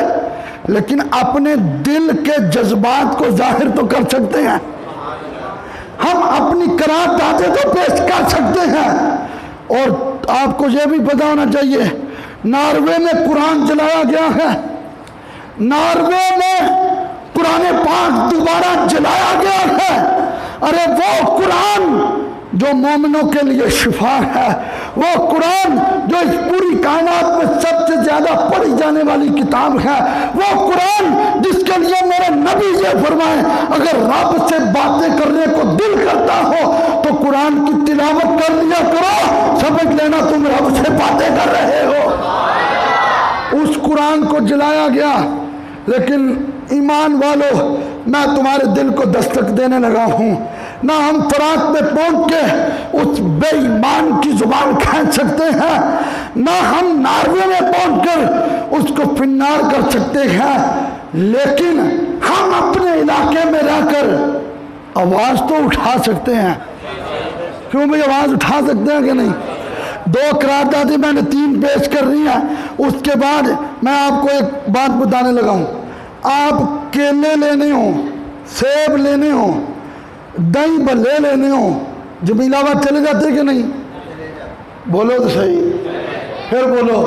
لیکن اپنے دل کے جذبات کو ظاہر تو کر سکتے ہیں، ہم اپنی قراردادیں تو پیش کر سکتے ہیں۔ اور آپ کو یہ بھی پتا ہونا چاہیے ناروے میں قرآن چلایا گیا ہے، ناروے میں قرآن پاک دوبارہ جلایا گیا ہے۔ ارے وہ قرآن جو مومنوں کے لیے شفا ہے، وہ قرآن جو اس پوری کائنات میں سب سے زیادہ پڑھی جانے والی کتاب ہے، وہ قرآن جس کے لیے میرے نبی یہ فرمائے اگر رب سے باتیں کرنے کو دل کرتا ہو تو قرآن کی تلاوت کر لیا کرو، سمجھ لینا تم رب سے باتیں کر رہے ہو۔ اس قرآن کو جلایا گیا، لیکن ایمان والو میں تمہارے دل کو دستک دینے لگا ہوں، نہ ہم فرات میں پہنچ کے اس بے ایمان کی زبان کھینچ سکتے ہیں، نہ ہم ناروے میں پہنچ کر اس کو فنار کر سکتے ہیں، لیکن ہم اپنے علاقے میں رہ کر آواز تو اٹھا سکتے ہیں۔ کیوں بھئی آواز اٹھا سکتے ہیں کہ نہیں؟ 2 قراردادیں میں نے 3 پیش کر رہی ہیں، اس کے بعد میں آپ کو ایک بات بتانے لگا ہوں۔ آپ کیلے لینے ہوں، سیب لینے ہوں، دہی بھلے لینے ہوں، جمیلہ آباد چلے جاتے کہ نہیں؟ بولو تو صحیح، پھر بولو۔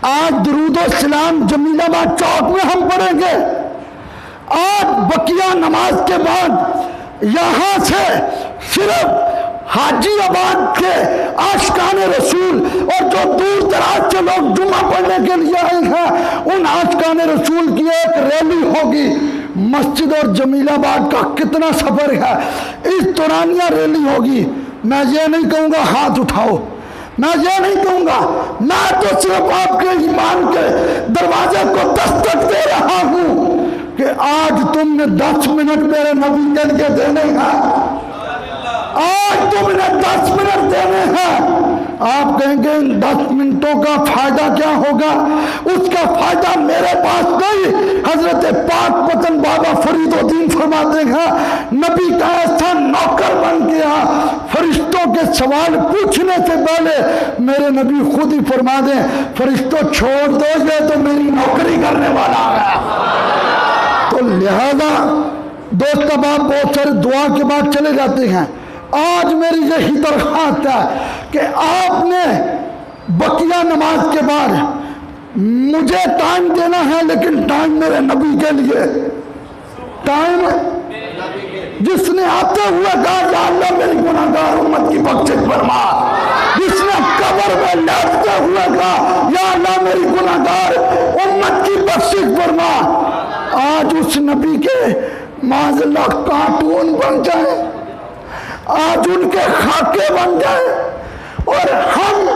آج درود و سلام جمیلہ آباد چوک میں ہم پڑھیں گے۔ آج بقیہ نماز کے بعد یہاں سے صرف حاجی آباد کے عاشقان رسول اور جو دور دراز سے لوگ جمعہ پڑھنے کے لیے آئے ہیں، ان عاشقان رسول کی ایک ریلی ہوگی۔ مسجد اور جمیل آباد کا کتنا سفر ہے، اس دورانیہ ریلی ہوگی۔ میں یہ نہیں کہوں گا ہاتھ اٹھاؤ، میں یہ نہیں کہوں گا، میں تو صرف آپ کے ایمان کے دروازے کو دستک دے رہا ہوں کہ آج تم نے 10 منٹ میرے نبی کے لیے دینے ہیں، آج تم نے 10 منٹ دینے ہیں۔ آپ کہیں گے ان 10 منٹوں کا فائدہ کیا ہوگا؟ اس کا فائدہ میرے پاس نہیں، حضرت پاک پتن بابا فرید الدین فرماتے ہیں نبی کا ایسا نوکر بن گیا، فرشتوں کے سوال پوچھنے سے پہلے میرے نبی خود ہی فرما دیں فرشتوں چھوڑ دو، یہ تو میری نوکری کرنے والا ہے۔ تو لہذا دوست اب آپ بہت سارے دعا کے بعد چلے جاتے ہیں، آج میری یہی درخواست ہے کہ آپ نے بقیہ نماز کے بعد مجھے ٹائم دینا ہے، لیکن ٹائم میرے نبی کے لیے، ٹائم جس نے آتے ہوئے کہا یا اللہ میری گناہگار امت کی بخشش فرما، جس نے قبر میں لیٹتے ہوئے کہا یا اللہ میری گناہگار امت کی بخشش فرما، آج اس نبی کے معاذ اللہ کارٹون بن جائے، آج ان کے خاکے بن جائے اور ہم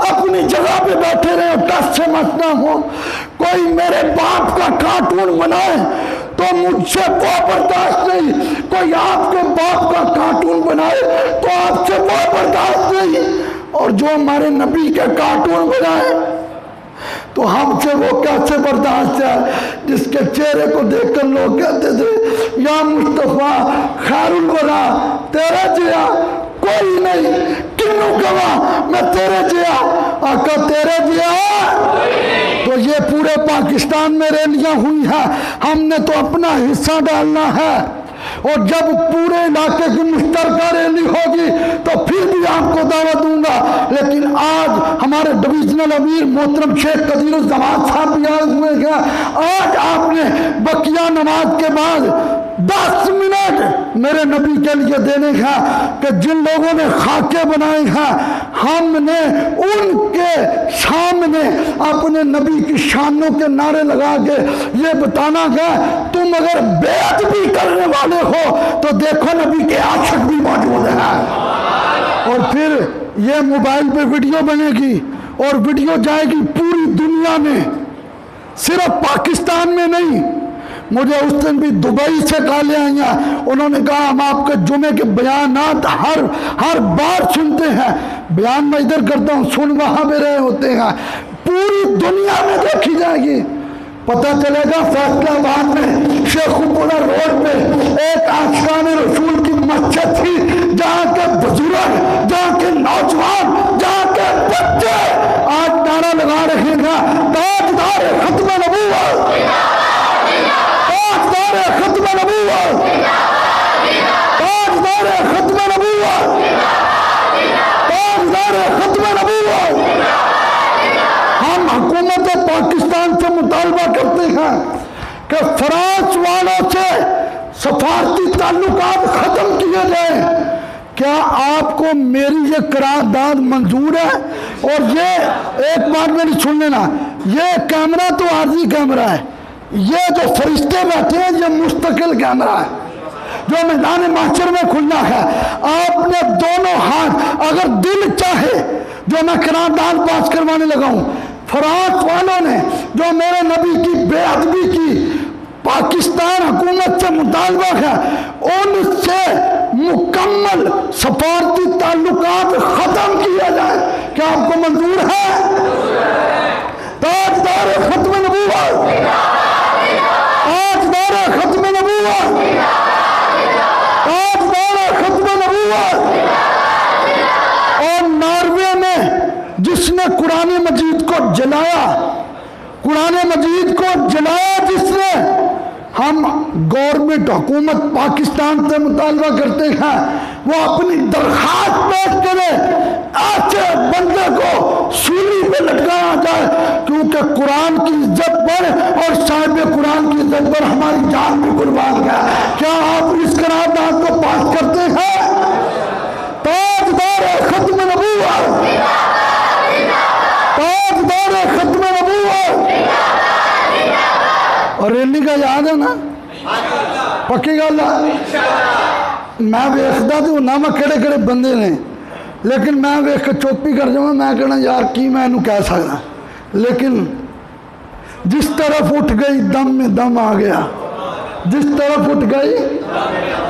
اپنی جگہ پہ بیٹھے رہے اور ٹس سے مت نہ ہو۔ کوئی میرے باپ کا کارٹون بنائے تو مجھ سے وہ برداشت نہیں، کوئی آپ کے باپ کا کارٹون بنائے تو آپ سے وہ برداشت نہیں، اور جو ہمارے نبی کے کارٹون بنائے تو ہم سے وہ کیسے برداشت ہے، جس کے چہرے کو دیکھ کر لوگ کہتے تھے یا مصطفیٰ خیر الورا تیرے جیا کوئی نہیں، کنوں کہا میں تیرے جیا آقا تیرے جیا۔ تو یہ پورے پاکستان میں ریلیاں ہوئی ہیں، ہم نے تو اپنا حصہ ڈالنا ہے، اور جب پورے علاقے کی مشترکہ ریلی ہوگی تو پھر بھی آپ کو دعوت دوں گا۔ لیکن آج ہمارے ڈویژنل امیر محترم شیخ قدیر الزمان صاحب بھی آئے ہوئے ہیں، آج آپ نے بقیہ نماز کے بعد 10 منٹ میرے نبی کے لیے دینے ہیں کہ جن لوگوں نے خاکے بنائے ہیں ہم نے ان کے سامنے اپنے نبی کی شانوں کے نعرے لگا کے یہ بتانا ہے تم اگر بیعت بھی کرنے والے ہو تو دیکھو نبی کے عاشق بھی موجود ہیں۔ اور پھر یہ موبائل پہ ویڈیو بنے گی اور ویڈیو جائے گی پوری دنیا میں، صرف پاکستان میں نہیں۔ مجھے اس دن بھی دبئی سے کالیں آئی ہیں، انہوں نے کہا ہم آپ کے جمعے کے بیانات ہر بار سنتے ہیں، بیان میں ادھر کرتا ہوں سن وہاں پہ رہے ہوتے ہیں، پوری دنیا میں دیکھی جائے گی۔ پتہ چلے گا فیصلہ آباد میں شیخوپورہ روڈ پہ ایک عاشقان رسول کی مسجد تھی، جہاں کے بزرگ، جہاں کے نوجوان، جہاں کے بچے آج نعرہ لگا رہے ہیں تاجدار ختم نبوت، تاجدار ختم نبوت، تاجدار ختم نبوت، تاجدار ختم نبوت۔ ہم حکومت پاکستان سے مطالبہ کرتے ہیں کہ فرانس والوں سے سفارتی تعلقات ختم کیے جائیں، کیا آپ کو میری یہ قرارداد منظور ہے؟ اور یہ ایک بات میری سن لینا، یہ کیمرہ تو عارضی کیمرہ ہے، یہ جو فرشتے بیٹھے ہیں یہ مستقل کیمرہ ہے جو میدان محشر میں کھلنا ہے۔ آپ نے دونوں ہاتھ، اگر دل چاہے جو میں قرارداد پاس کروانے لگا ہوں، فرانس والوں نے جو میرے نبی کی بے ادبی کی، پاکستان حکومت سے مطالبہ ہے ان سے مکمل سفارتی تعلقات ختم کیا جائے، کیا آپ کو منظور ہے؟ تاجدار ختم نبوت، تاجدار ختم نبوت، تاجدار ختم نبوت۔ اور ناروے میں جس نے قرآن مجید کو جلایا، قرآن مجید کو جلایا جس نے، ہم گورنمنٹ حکومت پاکستان سے مطالبہ کرتے ہیں وہ اپنی درخواست پیش کرے، ایسے بندے کو سولی پہ لٹکایا جائے، کیونکہ قرآن کی عزت پر اور صاحب قرآن کی عزت پر ہماری جان بھی قربان ہے۔ کیا آپ اس قرارداد کو پاس کرتے ہیں؟ تاجدار ختم نبوت، تاجدار ختم نبوت۔ اور ریلی کا یاد ہے نا؟ پکی گل ہے؟ میں ویکھدا تے ہونا میں کہڑے کہڑے بندے نے، لیکن میں ویکھ کے چپ ہی کر جاواں، میں کہنا یار کی میں انہوں کہہ سکتا، لیکن جس طرف اٹھ گئی دم میں دم آ گیا، جس طرف اٹھ گئی۔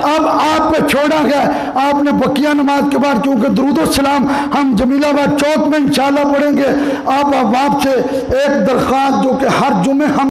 اب آپ پہ چھوڑا گیا، آپ نے بقیہ نماز کے بعد، کیونکہ درود و سلام ہم جمیل آباد چوک میں انشاءاللہ پڑھیں گے، آپ سے ایک درخواست جو کہ ہر جمعے ہم